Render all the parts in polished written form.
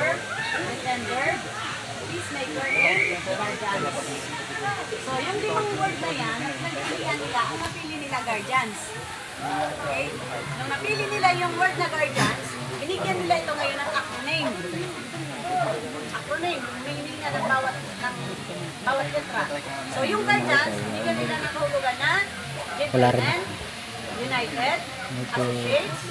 helper, defender, peacemaker, and guardians. So, yung limang word na yan, nagpilihan nila, ang napili nila guardians. Okay? Nung napili nila yung word na guardians, binigyan nila ito ngayon ng acronym. Acronym, meaning na ng bawat letra. So, yung guardians, binigyan nila ng kahulugan na gentlemen, united, associates,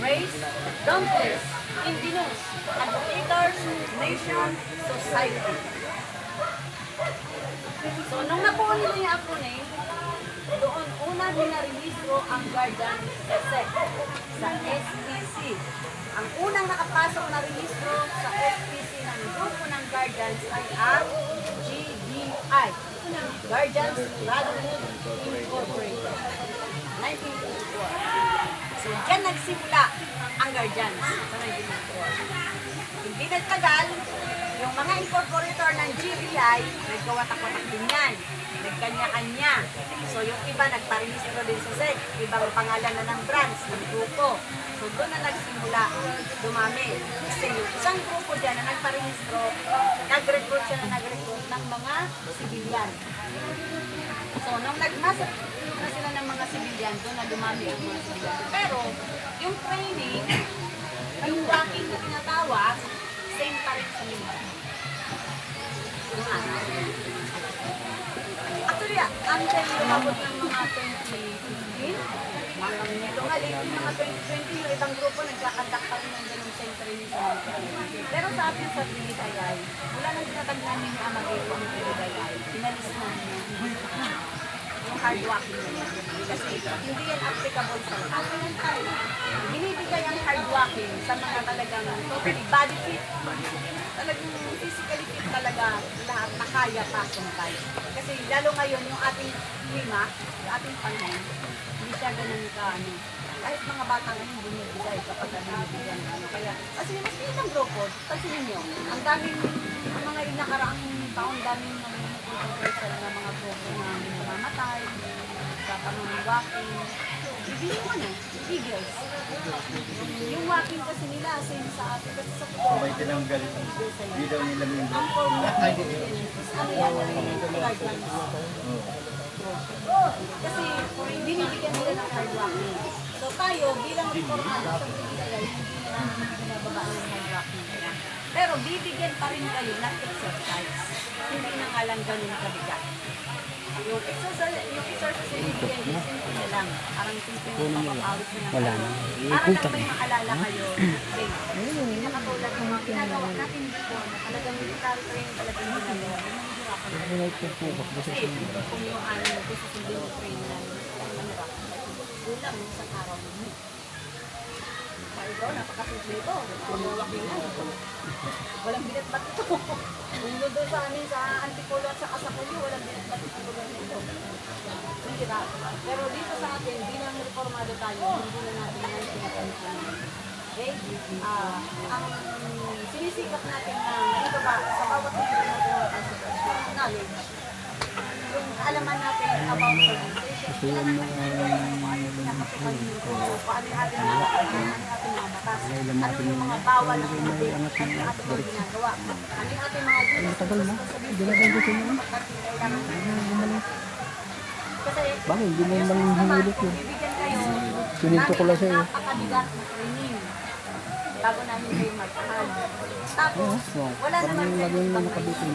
race, dauntless, indigenous, advocators, nation, society. So, nung nabuo nila yung acronym, doon una binarehistro ang guardian sa SEC, sa SPC. Ang unang nakapasok na rehistro sa SPC ng grupo ng guardians ay ang GBI, Guardians Brotherhood Incorporated, 1984. So, dyan nagsimula ang guardians sa 1984. Hindi nagtagal, yung mga incorporator ng GBI, nagkawatak-watak din yan. Nagkanya-kanya. So, yung iba nagparehistro din sa SEC. Ibang pangalan na ng branch, ng grupo. So, doon na nagsimula, dumami. Kasi yung isang grupo dyan na nagparehistro, nag-recruit siya na nag-recruit ng mga civilian. So, nung nagmasa na sila ng mga civilian, doon na dumami ang mga civilian. Pero, yung training, yung working na tinatawag, same pa rin sa nila. Actually, until lumabot ng mga 2015, tungalit yung mga 2020, yung ibang grupo nagkakandak pa rin ng ganung same training sa mga. Pero sa atin sa PDII, wala nang tinatag namin yung amagay-o ng PDII. Pinalis namin yung hard working nila. Kasi hindi yan applicable sa lahat. Binibigay ang hard working sa mga talagang totally body fit. Talagang physically fit talaga lahat na kaya pasuntay. Kasi lalo ngayon yung ating klima, yung ating panahon, hindi siya ganun ka kahit mga bata ngayon binibigay kapag binibigyan ng kaya kasi mas pinang grupo, kasi ninyo, ang daming ang mga nakaraang taon, daming controversial na mga grupo na namamatay sa pamamawaking. Ibigay mo na, bigels. Yung walking kasi nila, same sa atin, kasi sa totoo. May tinanggal. Hindi daw nila yung ang form of ano yan, guidelines. Kasi binibigyan nila ng hard walking. So tayo, bilang reformado sa PDII, hindi na namin binababaan ng hard walking. Pero bibigyan pa rin kayo ng exercise. Hindi na nga lang ganun kabigat. Yung exercise na bibigyan, simple na lang. Parang simple na papapawit na lang. Para lang may maalala kayo. Okay. Hindi na katulad ng mga ginagawa natin dito na talagang military training talagang ginagawa. Kasi kung yung ano, gusto sundin yung training namin, kulang sa araw mo. Ito, napakasimple ito. Walking lang. Walang binatbat ito. Kung doon sa amin, sa Antipolo at sa Kasakuyo, walang binatbat ito lugar nito. Hindi ba? Pero dito sa atin, bilang reformado tayo, hindi na natin yan pinapansin. Okay? Ang sinisikat natin na dito ba, sa bawat video na knowledge, yung kaalaman natin about organization, kailangan natin paano pinakatukan yung grupo, paano yung ating mga batas, ano yung mga bawal na hindi, ano yung ating mga ginagawa, ano yung ating mga Bakit hindi mo lang hinulit yun? bibigyan kayo Sininto ko lang sa'yo. napakabigat na training bago namin kayo magpahal. Tapos, wala naman Parang kayo lagyan mo ibang nakabitin.